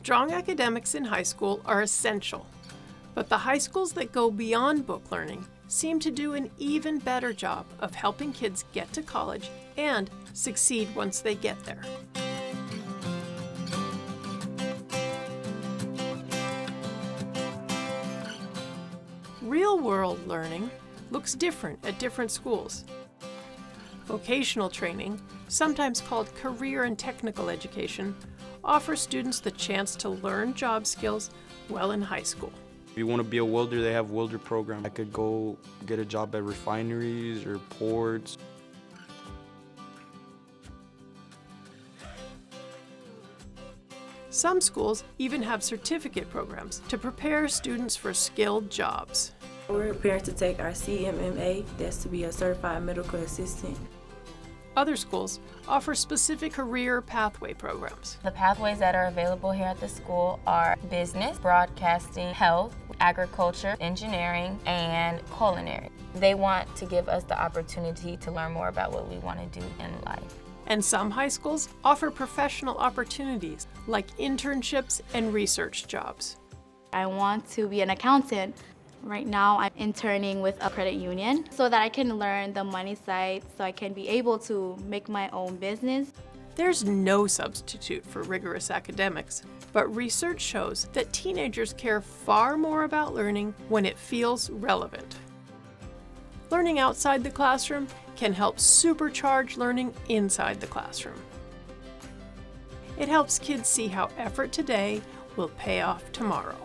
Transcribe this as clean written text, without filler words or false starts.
Strong academics in high school are essential, but the high schools that go beyond book learning seem to do an even better job of helping kids get to college and succeed once they get there. Real-world learning looks different at different schools. Vocational training, sometimes called career and technical education, offers students the chance to learn job skills while in high school. If you want to be a welder, they have welder program. I could go get a job at refineries or ports. Some schools even have certificate programs to prepare students for skilled jobs. We're preparing to take our CMMA, that's to be a certified medical assistant. Other schools offer specific career pathway programs. The pathways that are available here at the school are business, broadcasting, health, agriculture, engineering, and culinary. They want to give us the opportunity to learn more about what we want to do in life. And some high schools offer professional opportunities like internships and research jobs. I want to be an accountant. Right now I'm interning with a credit union so that I can learn the money side so I can be able to make my own business. There's no substitute for rigorous academics, but research shows that teenagers care far more about learning when it feels relevant. Learning outside the classroom can help supercharge learning inside the classroom. It helps kids see how effort today will pay off tomorrow.